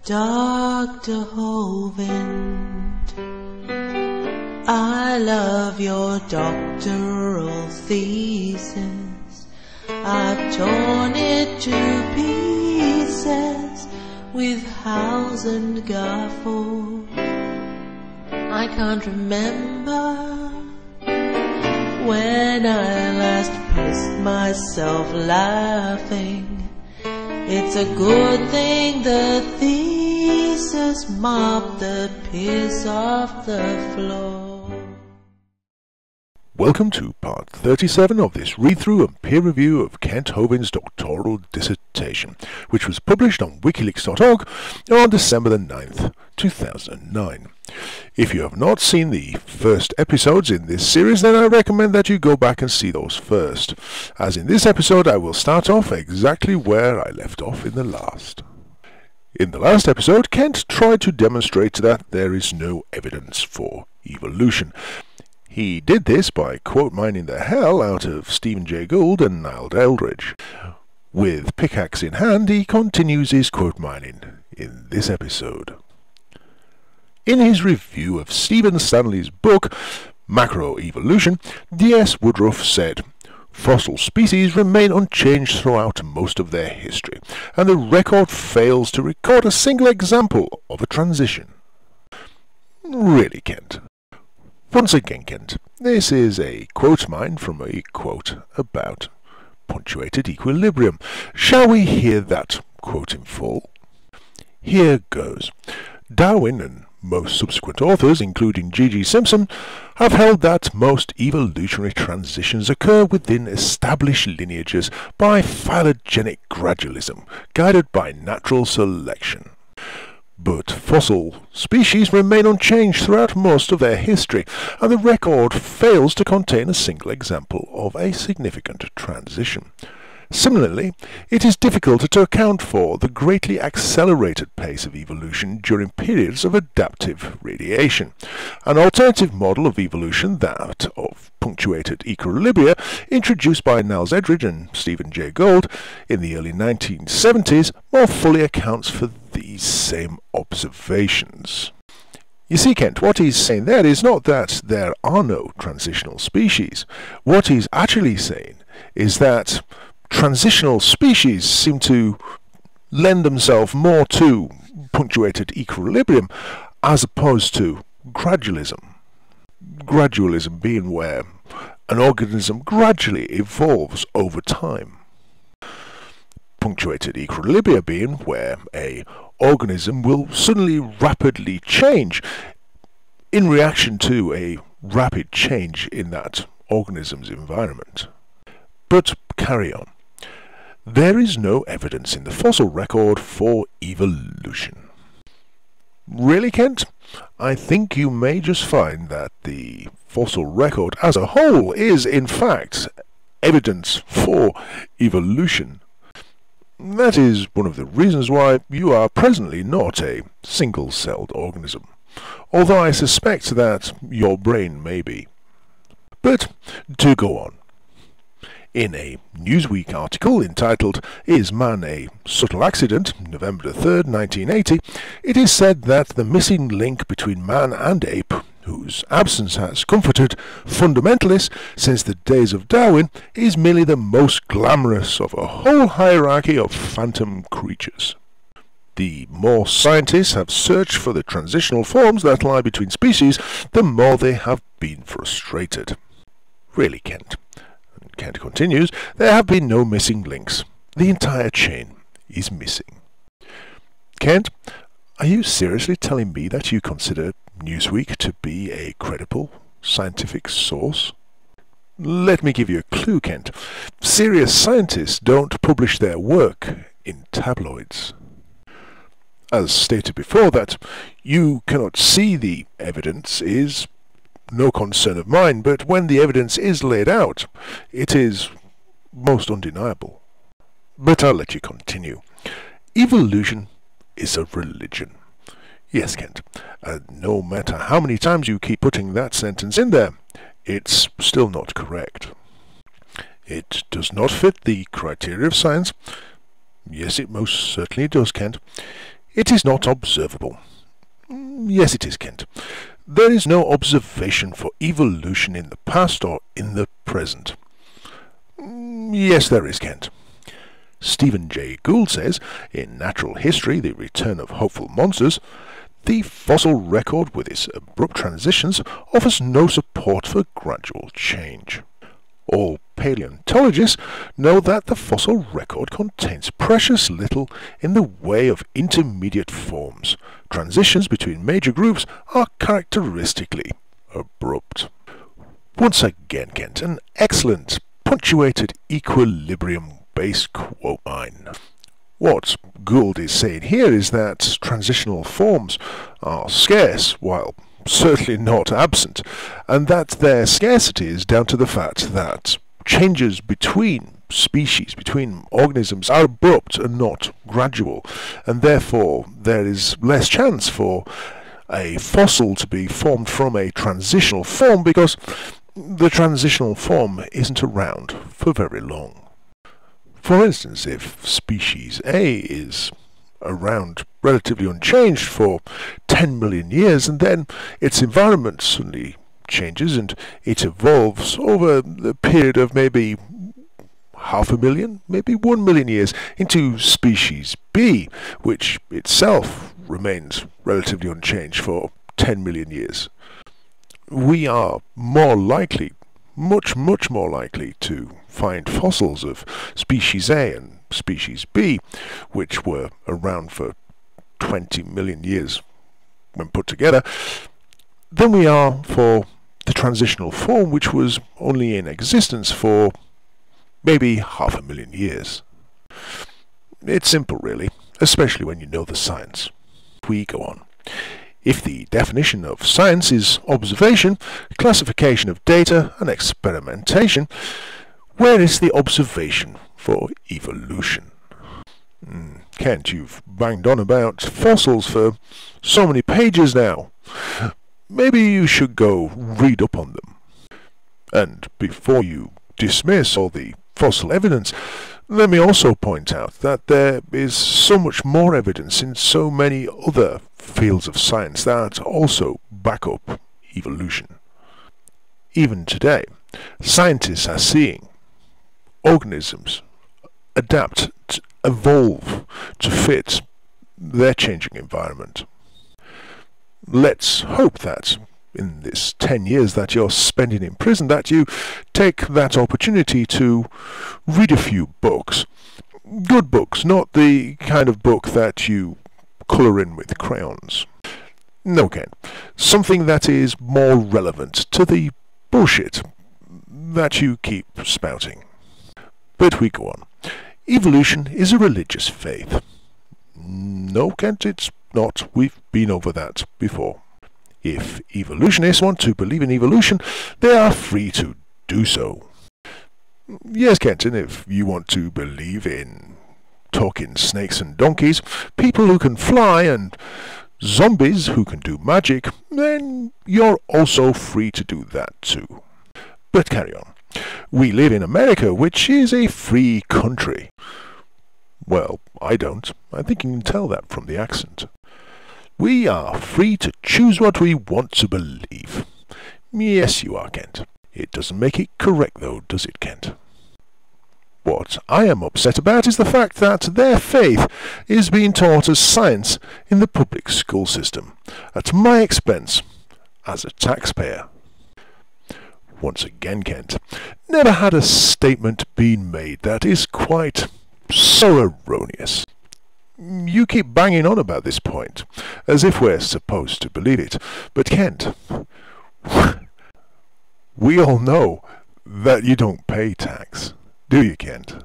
Dr. Hovind, I love your doctoral thesis. I've torn it to pieces with house and gaffle. I can't remember when I last pissed myself laughing. It's a good thing the thesis mopped the piss off the floor. Welcome to part 37 of this read-through and peer review of Kent Hovind's doctoral dissertation, which was published on wikileaks.org on December the 9th, 2009. If you have not seen the first episodes in this series, then I recommend that you go back and see those first, as in this episode I will start off exactly where I left off in the last. In the last episode, Kent tried to demonstrate that there is no evidence for evolution. He did this by quote mining the hell out of Stephen Jay Gould and Niall Eldridge. With pickaxe in hand, he continues his quote mining in this episode. In his review of Stephen Stanley's book, Macroevolution, D.S. Woodruff said, "Fossil species remain unchanged throughout most of their history, and the record fails to record a single example of a transition." Really, Kent? Once again, Kent, this is a quote mine from a quote about punctuated equilibrium. Shall we hear that quote in full? Here goes. Darwin and most subsequent authors, including G.G. Simpson, have held that most evolutionary transitions occur within established lineages by phylogenetic gradualism, guided by natural selection. But fossil species remain unchanged throughout most of their history, and the record fails to contain a single example of a significant transition. Similarly, it is difficult to account for the greatly accelerated pace of evolution during periods of adaptive radiation. An alternative model of evolution, that of punctuated equilibria, introduced by Niall Eldridge and Stephen Jay Gould in the early 1970s, more fully accounts for these same observations. You see, Kent, what he's saying there is not that there are no transitional species. What he's actually saying is that transitional species seem to lend themselves more to punctuated equilibrium as opposed to gradualism. Gradualism being where an organism gradually evolves over time. Punctuated equilibria being where an organism will suddenly rapidly change in reaction to a rapid change in that organism's environment. But carry on. There is no evidence in the fossil record for evolution. Really, Kent? I think you may just find that the fossil record as a whole is, in fact, evidence for evolution. That is one of the reasons why you are presently not a single-celled organism, although I suspect that your brain may be. But to go on. In a Newsweek article entitled "Is Man a Subtle Accident?" November 3rd, 1980, it is said that the missing link between man and ape, whose absence has comforted fundamentalists since the days of Darwin, is merely the most glamorous of a whole hierarchy of phantom creatures. The more scientists have searched for the transitional forms that lie between species, the more they have been frustrated. Really, Kent? Kent continues, there have been no missing links. The entire chain is missing. Kent, are you seriously telling me that you consider Newsweek to be a credible scientific source? Let me give you a clue, Kent. Serious scientists don't publish their work in tabloids. As stated before, that you cannot see the evidence is no concern of mine, but when the evidence is laid out, it is most undeniable. But I'll let you continue. Evolution is a religion. Yes, Kent, no matter how many times you keep putting that sentence in there, it's still not correct. It does not fit the criteria of science. Yes, it most certainly does, Kent. It is not observable. Yes, it is, Kent. There is no observation for evolution in the past or in the present. Yes, there is, Kent. Stephen Jay Gould says, in Natural History, The Return of Hopeful Monsters, the fossil record with its abrupt transitions offers no support for gradual change. All paleontologists know that the fossil record contains precious little in the way of intermediate forms. Transitions between major groups are characteristically abrupt. Once again, Kent, an excellent, punctuated, equilibrium-based quote line. What Gould is saying here is that transitional forms are scarce, while certainly not absent, and that their scarcity is down to the fact that changes between species, between organisms, are abrupt and not gradual, and therefore there is less chance for a fossil to be formed from a transitional form because the transitional form isn't around for very long. For instance, if species A is around relatively unchanged for 10 million years and then its environment suddenly changes and it evolves over the period of maybe 500,000, maybe 1 million years into species B, which itself remains relatively unchanged for 10 million years, we are more likely, much more likely to find fossils of species A and species B, which were around for 20 million years when put together, than we are for the transitional form, which was only in existence for maybe 500,000 years. It's simple, really, especially when you know the science. We go on. If the definition of science is observation, classification of data, and experimentation, where is the observation for evolution? Kent, you've banged on about fossils for so many pages now. Maybe you should go read up on them. And before you dismiss all the fossil evidence, let me also point out that there is so much more evidence in so many other fields of science that also back up evolution. Even today, scientists are seeing organisms adapt, evolve to fit their changing environment. Let's hope that in this 10 years that you're spending in prison, that you take that opportunity to read a few books. Good books, not the kind of book that you colour in with crayons. No, Ken. Something that is more relevant to the bullshit that you keep spouting. But we go on. Evolution is a religious faith. No, Kent, it's not. We've been over that before. If evolutionists want to believe in evolution, they are free to do so. Yes, Kent, and if you want to believe in talking snakes and donkeys, people who can fly, and zombies who can do magic, then you're also free to do that too. But carry on. We live in America, which is a free country. Well, I don't. I think you can tell that from the accent. We are free to choose what we want to believe. Yes, you are, Kent. It doesn't make it correct, though, does it, Kent? What I am upset about is the fact that their faith is being taught as science in the public school system, at my expense as a taxpayer. Once again, Kent, never had a statement been made that is quite so erroneous. You keep banging on about this point, as if we're supposed to believe it. But Kent, we all know that you don't pay tax, do you, Kent?